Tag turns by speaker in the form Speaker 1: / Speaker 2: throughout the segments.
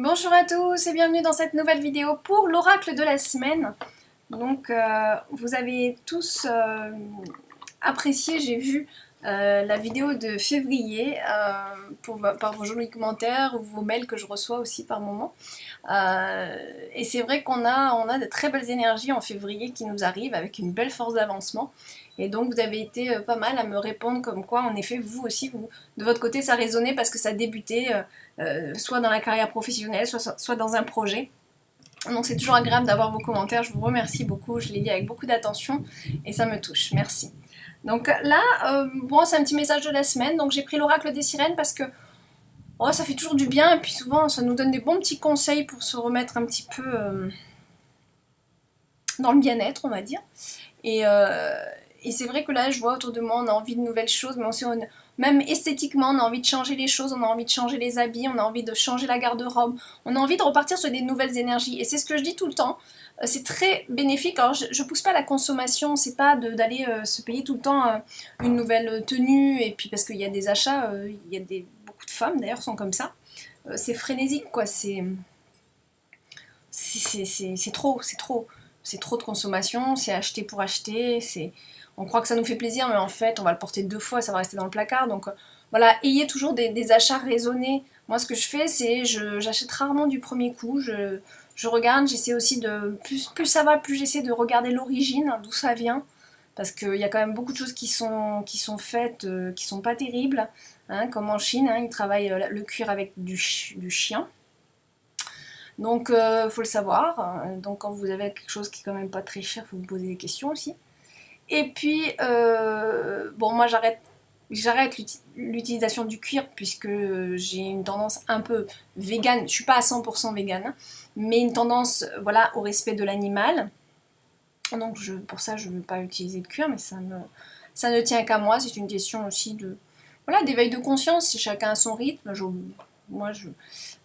Speaker 1: Bonjour à tous et bienvenue dans cette nouvelle vidéo pour l'oracle de la semaine. Donc vous avez tous apprécié, j'ai vu la vidéo de février par vos jolis commentaires ou vos mails que je reçois aussi par moment. Et c'est vrai qu'on a de très belles énergies en février qui nous arrivent avec une belle force d'avancement. Et donc vous avez été pas mal à me répondre comme quoi en effet vous aussi, de votre côté ça résonnait parce que ça débutait soit dans la carrière professionnelle, soit dans un projet. Donc c'est toujours agréable d'avoir vos commentaires, je vous remercie beaucoup, je les lis avec beaucoup d'attention et ça me touche, merci. Donc là, bon, c'est un petit message de la semaine, donc j'ai pris l'oracle des sirènes parce que oh, ça fait toujours du bien et puis souvent ça nous donne des bons petits conseils pour se remettre un petit peu dans le bien-être, on va dire. Et, euh, et c'est vrai que là, je vois autour de moi, on a envie de nouvelles choses, mais aussi même esthétiquement, on a envie de changer les choses, on a envie de changer les habits, on a envie de changer la garde-robe, on a envie de repartir sur des nouvelles énergies. Et c'est ce que je dis tout le temps. C'est très bénéfique. Alors, je pousse pas à la consommation, c'est pas d'aller se payer tout le temps une nouvelle tenue, et puis parce qu'il y a des achats, il y a beaucoup de femmes d'ailleurs sont comme ça. C'est frénésique, quoi. C'est trop, c'est trop. C'est trop de consommation, c'est acheter pour acheter, on croit que ça nous fait plaisir, mais en fait, on va le porter 2 fois, ça va rester dans le placard. Donc voilà, ayez toujours des achats raisonnés. Moi, ce que je fais, c'est j'achète rarement du premier coup. Je regarde, j'essaie aussi de... Plus ça va, plus j'essaie de regarder l'origine, d'où ça vient. Parce qu'il y a quand même beaucoup de choses qui sont faites, qui sont pas terribles. Hein, comme en Chine, hein, ils travaillent le cuir avec du chien. Donc, faut le savoir. Donc, quand vous avez quelque chose qui est quand même pas très cher, faut vous poser des questions aussi. Et puis, bon, moi j'arrête l'utilisation du cuir puisque j'ai une tendance un peu végane. Je suis pas à 100% végane, hein, mais une tendance, voilà, au respect de l'animal. Donc, pour ça, je ne veux pas utiliser de cuir, mais ça ne tient qu'à moi. C'est une question aussi voilà, d'éveil de conscience. Si chacun a son rythme,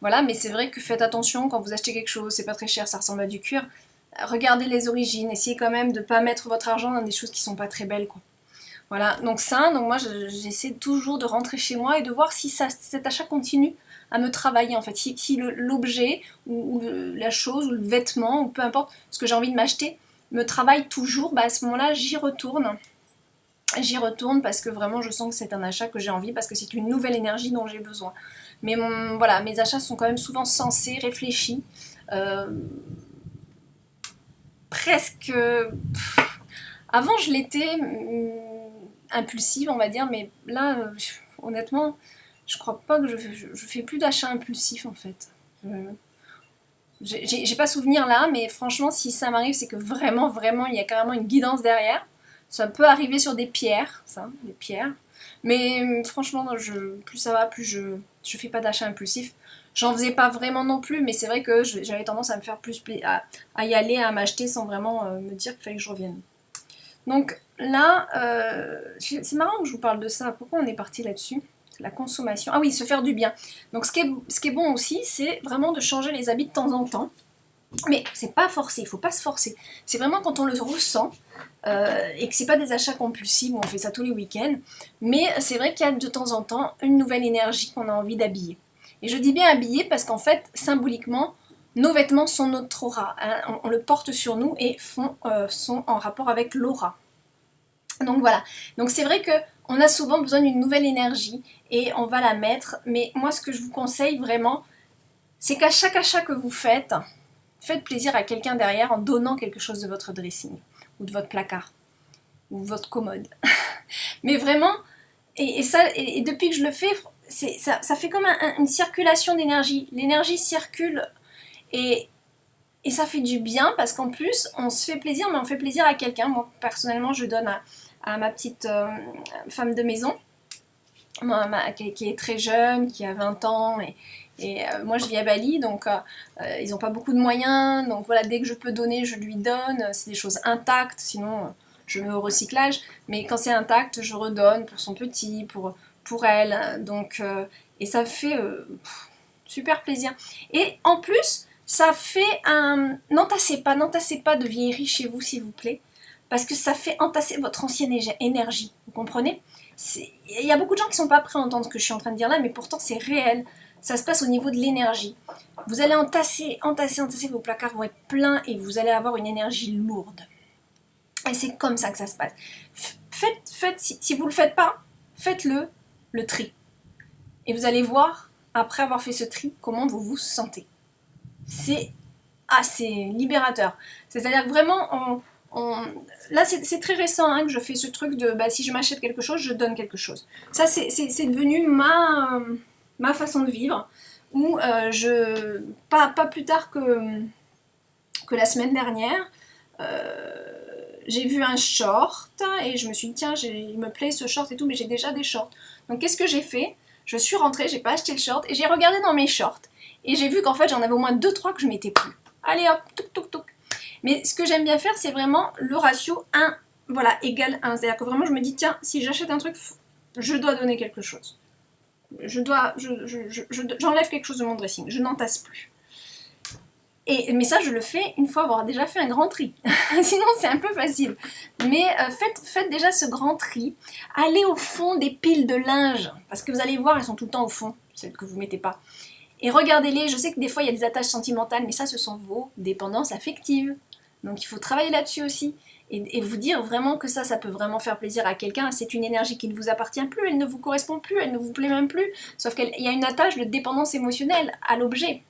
Speaker 1: voilà, mais c'est vrai que faites attention quand vous achetez quelque chose, c'est pas très cher, ça ressemble à du cuir. Regardez les origines, essayez quand même de ne pas mettre votre argent dans des choses qui sont pas très belles, quoi. Voilà, donc moi j'essaie toujours de rentrer chez moi et de voir si cet achat continue à me travailler en fait. Si l'objet ou la chose ou le vêtement ou peu importe ce que j'ai envie de m'acheter me travaille toujours, bah à ce moment-là j'y retourne. J'y retourne parce que vraiment je sens que c'est un achat que j'ai envie, parce que c'est une nouvelle énergie dont j'ai besoin. Mais voilà, mes achats sont quand même souvent sensés, réfléchis. Euh, presque... Avant je l'étais impulsive on va dire, mais là honnêtement je crois pas que je fais plus d'achats impulsifs en fait. J'ai pas souvenir là, mais franchement si ça m'arrive c'est que vraiment vraiment il y a carrément une guidance derrière. Ça peut arriver sur des pierres, ça, des pierres. Mais franchement, plus ça va, plus je fais pas d'achat impulsif. J'en faisais pas vraiment non plus, mais c'est vrai que j'avais tendance à me faire plus à y aller, à m'acheter sans vraiment me dire qu'il fallait que je revienne. Donc là, c'est marrant que je vous parle de ça. Pourquoi on est parti là-dessus? La consommation. Ah oui, se faire du bien. Donc ce qui est bon aussi, c'est vraiment de changer les habits de temps en temps. Mais c'est pas forcé, il faut pas se forcer. C'est vraiment quand on le ressent et que c'est pas des achats compulsifs où on fait ça tous les week-ends. Mais c'est vrai qu'il y a de temps en temps une nouvelle énergie qu'on a envie d'habiller. Et je dis bien habiller parce qu'en fait, symboliquement, nos vêtements sont notre aura. Hein, on le porte sur nous et sont en rapport avec l'aura. Donc voilà. Donc c'est vrai que on a souvent besoin d'une nouvelle énergie et on va la mettre. Mais moi, ce que je vous conseille vraiment, c'est qu'à chaque achat que vous faites plaisir à quelqu'un derrière en donnant quelque chose de votre dressing ou de votre placard ou votre commode. Mais vraiment, et depuis que je le fais, ça fait comme une circulation d'énergie. L'énergie circule et, et ça fait du bien parce qu'en plus, on se fait plaisir, mais on fait plaisir à quelqu'un. Moi, personnellement, je donne à ma petite femme de maison, qui est très jeune, qui a 20 ans, et moi je vis à Bali, donc ils n'ont pas beaucoup de moyens, donc voilà, dès que je peux donner, je lui donne. C'est des choses intactes, sinon je mets au recyclage, mais quand c'est intact, je redonne pour son petit, pour elle, donc et ça fait super plaisir. Et en plus, ça fait un... N'entassez pas de vieillerie chez vous, s'il vous plaît, parce que ça fait entasser votre ancienne énergie, vous comprenez? Il y a beaucoup de gens qui sont pas prêts à entendre ce que je suis en train de dire là, mais pourtant c'est réel. ça se passe au niveau de l'énergie. Vous allez entasser, vos placards vont être pleins et vous allez avoir une énergie lourde. Et c'est comme ça que ça se passe. Si vous ne le faites pas, faites-le tri. Et vous allez voir, après avoir fait ce tri, comment vous vous sentez. C'est assez libérateur. C'est-à-dire que vraiment, là c'est très récent hein, que je fais ce truc de si je m'achète quelque chose, je donne quelque chose. Ça c'est devenu ma façon de vivre. Où pas plus tard que la semaine dernière, j'ai vu un short et je me suis dit tiens, il me plaît ce short et tout, mais j'ai déjà des shorts. Donc qu'est-ce que j'ai fait? Je suis rentrée, j'ai pas acheté le short et j'ai regardé dans mes shorts et j'ai vu qu'en fait j'en avais au moins 2-3 que je mettais plus. Allez hop, touc touc touc. Mais ce que j'aime bien faire, c'est vraiment le ratio 1, voilà, égale 1. C'est-à-dire que vraiment je me dis tiens, si j'achète un truc, je dois donner quelque chose. J'enlève quelque chose de mon dressing, je n'entasse plus. Mais ça, je le fais une fois avoir déjà fait un grand tri. Sinon, c'est un peu facile. Mais faites déjà ce grand tri. Allez au fond des piles de linge. Parce que vous allez voir, elles sont tout le temps au fond, celles que vous ne mettez pas. Et regardez-les. Je sais que des fois, il y a des attaches sentimentales, mais ça, ce sont vos dépendances affectives. Donc, il faut travailler là-dessus aussi. Et vous dire vraiment que ça peut vraiment faire plaisir à quelqu'un. C'est une énergie qui ne vous appartient plus, elle ne vous correspond plus, elle ne vous plaît même plus. Sauf qu'il y a une attache de dépendance émotionnelle à l'objet.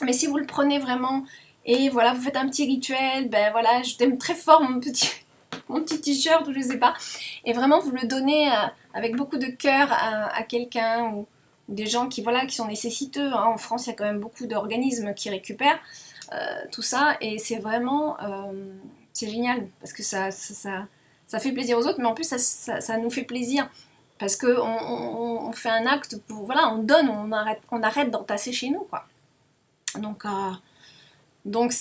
Speaker 1: Mais si vous le prenez vraiment, et voilà, vous faites un petit rituel, ben voilà, je t'aime très fort mon petit t-shirt ou je sais pas, et vraiment vous le donnez avec beaucoup de cœur à quelqu'un ou des gens qui sont nécessiteux. Hein. En France, il y a quand même beaucoup d'organismes qui récupèrent tout ça, et c'est vraiment, c'est génial, parce que ça fait plaisir aux autres, mais en plus ça nous fait plaisir. Parce qu'on fait un acte pour, voilà, on donne, on arrête d'entasser chez nous, quoi. Donc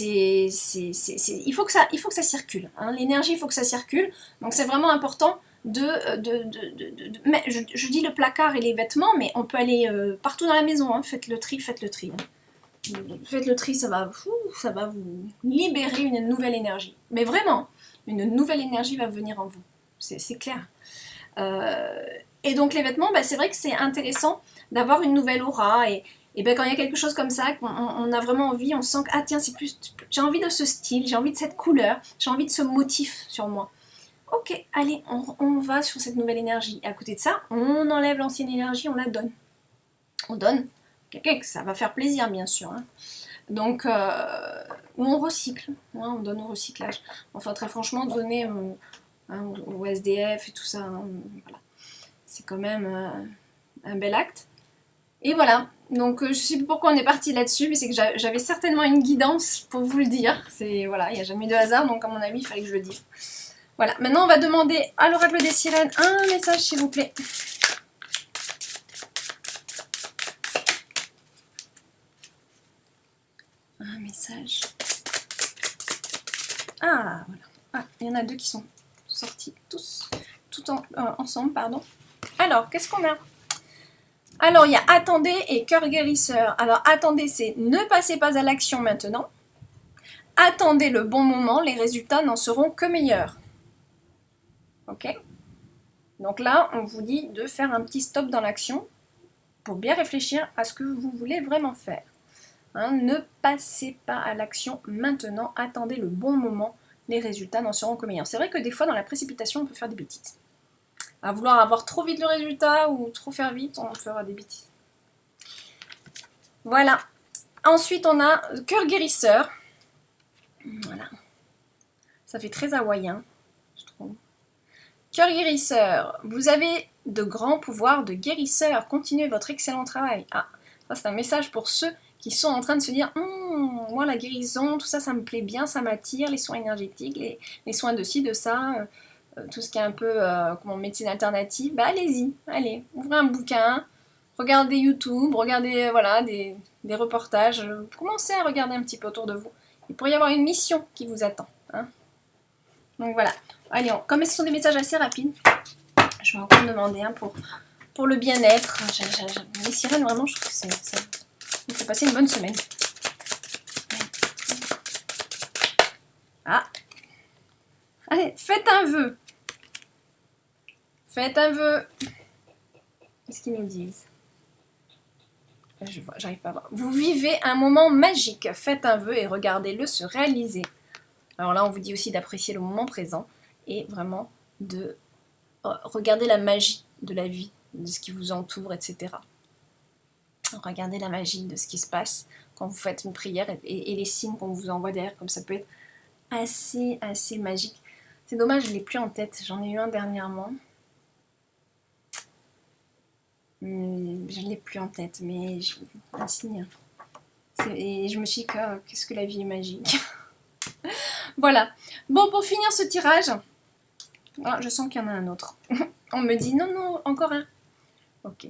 Speaker 1: il faut que ça circule. Hein. L'énergie, il faut que ça circule. Donc c'est vraiment important mais je dis le placard et les vêtements, mais on peut aller partout dans la maison. Hein. Faites le tri. Hein. Faites le tri, ça va vous libérer une nouvelle énergie. Mais vraiment, une nouvelle énergie va venir en vous. C'est clair. Et donc les vêtements, c'est vrai que c'est intéressant d'avoir une nouvelle aura et ben quand il y a quelque chose comme ça, qu'on a vraiment envie, on sent que ah tiens c'est plus, j'ai envie de ce style, j'ai envie de cette couleur, j'ai envie de ce motif sur moi. Ok, allez, on va sur cette nouvelle énergie. Et à côté de ça, on enlève l'ancienne énergie, on la donne. On donne quelqu'un que ça va faire plaisir bien sûr. Hein. Donc, ou on recycle, hein, on donne au recyclage. Enfin très franchement, donner au SDF et tout ça, hein, voilà. C'est quand même un bel acte. Et voilà, donc je sais pas pourquoi on est parti là-dessus, mais c'est que j'avais certainement une guidance pour vous le dire. Voilà, il n'y a jamais de hasard, donc à mon avis, il fallait que je le dise. Voilà, maintenant on va demander à l'oracle des sirènes un message s'il vous plaît. Un message. Ah, voilà. Ah, il y en a deux qui sont sortis ensemble, pardon. Alors, qu'est-ce qu'on a ? Alors, il y a attendez et cœur guérisseur. Alors, attendez, c'est ne passez pas à l'action maintenant. Attendez le bon moment, les résultats n'en seront que meilleurs. Ok ? Donc là, on vous dit de faire un petit stop dans l'action pour bien réfléchir à ce que vous voulez vraiment faire. Hein, ne passez pas à l'action maintenant, attendez le bon moment, les résultats n'en seront que meilleurs. C'est vrai que des fois, dans la précipitation, on peut faire des bêtises. À vouloir avoir trop vite le résultat ou trop faire vite, on fera des bêtises. Voilà. Ensuite, on a cœur guérisseur. Voilà. Ça fait très hawaïen, je trouve. Cœur guérisseur. Vous avez de grands pouvoirs de guérisseur. Continuez votre excellent travail. Ah, ça c'est un message pour ceux qui sont en train de se dire moi la guérison, tout ça, ça me plaît bien, ça m'attire, les soins énergétiques, les soins de ci, de ça... tout ce qui est un peu médecine alternative, allez-y, allez, ouvrez un bouquin, regardez YouTube, regardez des reportages, commencez à regarder un petit peu autour de vous. Il pourrait y avoir une mission qui vous attend. Hein. Donc voilà, allez, comme ce sont des messages assez rapides, je vais encore demander pour le bien-être. Les sirènes, vraiment, je trouve que ça vous fait passer une bonne semaine. Ah, allez, faites un vœu. Faites un vœu. Qu'est-ce qu'ils nous disent ? j'arrive pas à voir. Vous vivez un moment magique. Faites un vœu et regardez-le se réaliser. Alors là, on vous dit aussi d'apprécier le moment présent et vraiment de regarder la magie de la vie, de ce qui vous entoure, etc. Regardez la magie de ce qui se passe quand vous faites une prière et les signes qu'on vous envoie derrière, comme ça peut être assez magique. C'est dommage, je ne l'ai plus en tête. J'en ai eu un dernièrement. Je ne l'ai plus en tête, mais un signe. Et je me suis dit, qu'est-ce que la vie est magique. Voilà. Bon, pour finir ce tirage, je sens qu'il y en a un autre. On me dit, non, encore un. Ok.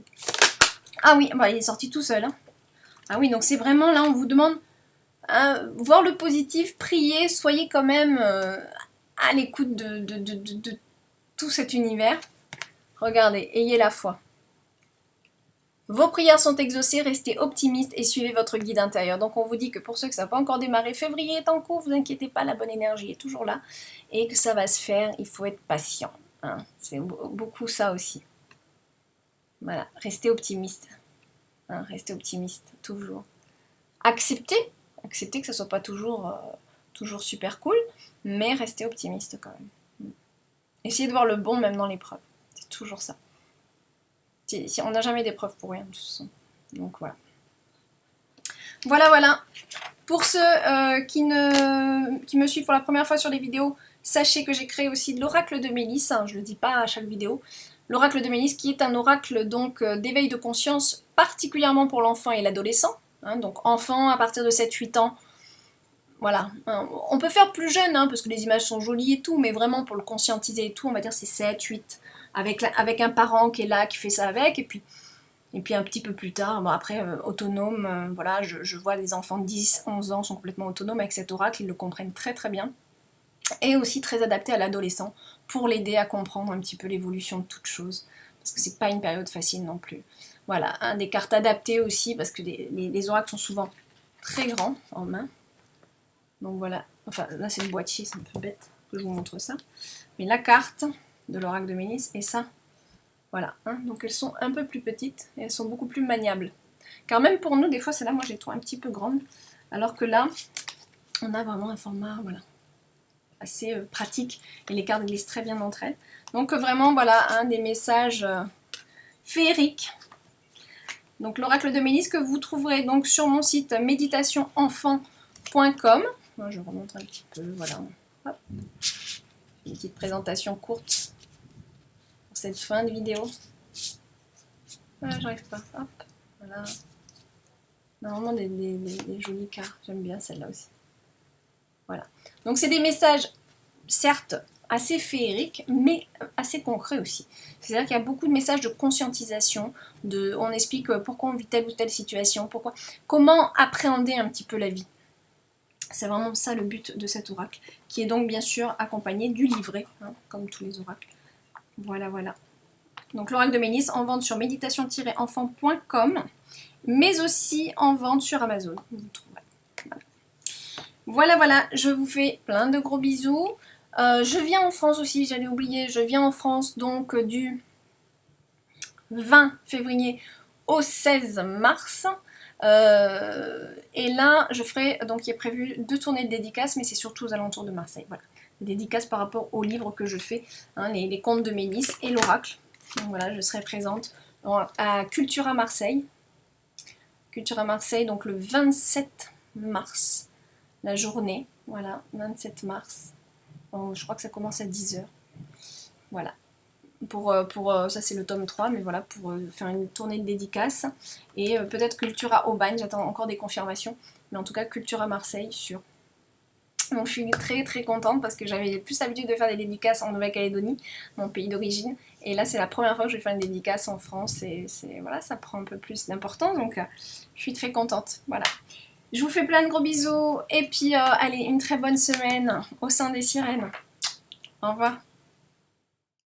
Speaker 1: Ah oui, bah, il est sorti tout seul. Hein. Ah oui, donc c'est vraiment là, on vous demande voir le positif, prier, soyez quand même à l'écoute de tout cet univers. Regardez, ayez la foi. Vos prières sont exaucées, restez optimiste et suivez votre guide intérieur. Donc on vous dit que pour ceux que ça n'a pas encore démarré, février est en cours, vous inquiétez pas, la bonne énergie est toujours là. Et que ça va se faire, il faut être patient. Hein. C'est beaucoup ça aussi. Voilà, restez optimiste. Hein, restez optimiste, toujours. Acceptez que ça soit pas toujours super cool, mais restez optimiste quand même. Essayez de voir le bon même dans l'épreuve. C'est toujours ça. On n'a jamais d'épreuve pour rien, de toute façon. Donc voilà. Voilà. Pour ceux qui me suivent pour la première fois sur les vidéos, sachez que j'ai créé aussi l'oracle de Mélisse. Hein, je ne le dis pas à chaque vidéo. L'oracle de Mélisse qui est un oracle donc d'éveil de conscience, particulièrement pour l'enfant et l'adolescent. Hein, donc enfant à partir de 7-8 ans. Voilà. Hein, on peut faire plus jeune, hein, parce que les images sont jolies et tout, mais vraiment pour le conscientiser et tout, on va dire c'est 7-8. Avec un parent qui est là, qui fait ça avec, et puis un petit peu plus tard, bon après, autonome, voilà, je vois des enfants de 10-11 ans sont complètement autonomes avec cet oracle, ils le comprennent très très bien, et aussi très adapté à l'adolescent, pour l'aider à comprendre un petit peu l'évolution de toute chose, parce que c'est pas une période facile non plus. Voilà, hein, des cartes adaptées aussi, parce que les oracles sont souvent très grands en main, donc voilà, enfin là c'est le boîtier, c'est un peu bête que je vous montre ça, mais la carte de l'oracle de Mélisse et ça, voilà, hein, donc elles sont un peu plus petites et elles sont beaucoup plus maniables. Car même pour nous, des fois, c'est là, moi j'ai trouvé un petit peu grande, alors que là, on a vraiment un format, voilà, assez pratique et les cartes glissent très bien entre elles. Donc vraiment, voilà, un des messages féeriques. Donc l'oracle de Mélisse que vous trouverez donc sur mon site méditationenfant.com. Moi, je remonte un petit peu, voilà. Hop. Une petite présentation courte pour cette fin de vidéo. Voilà, j'arrive pas. Hop, voilà. Normalement des jolies cartes. J'aime bien celle-là aussi. Voilà. Donc c'est des messages, certes, assez féeriques, mais assez concrets aussi. C'est-à-dire qu'il y a beaucoup de messages de conscientisation, on explique pourquoi on vit telle ou telle situation, comment appréhender un petit peu la vie. C'est vraiment ça le but de cet oracle, qui est donc bien sûr accompagné du livret, hein, comme tous les oracles. Voilà. Donc l'oracle de Mélisse en vente sur méditation-enfant.com, mais aussi en vente sur Amazon. Vous trouverez. Voilà, je vous fais plein de gros bisous. Je viens en France aussi, j'allais oublier, je viens en France donc du 20 février au 16 mars. Et là, je ferai, donc il est prévu 2 tournées de dédicaces, mais c'est surtout aux alentours de Marseille. Voilà, des dédicaces par rapport aux livres que je fais, hein, les contes de Mélisse et l'oracle. Donc voilà, je serai présente à Cultura Marseille. Cultura Marseille, donc le 27 mars, la journée. Voilà, 27 mars. Bon, je crois que ça commence à 10h. Voilà. Ça c'est le tome 3, mais voilà, pour faire une tournée de dédicaces. Et peut-être Cultura Aubagne, j'attends encore des confirmations. Mais en tout cas, Cultura Marseille, sûr. Donc je suis très très contente parce que j'avais plus l'habitude de faire des dédicaces en Nouvelle-Calédonie, mon pays d'origine. Et là, c'est la première fois que je vais faire une dédicace en France. Et voilà, ça prend un peu plus d'importance. Donc je suis très contente. Voilà. Je vous fais plein de gros bisous. Et puis, allez, une très bonne semaine au sein des sirènes. Au revoir.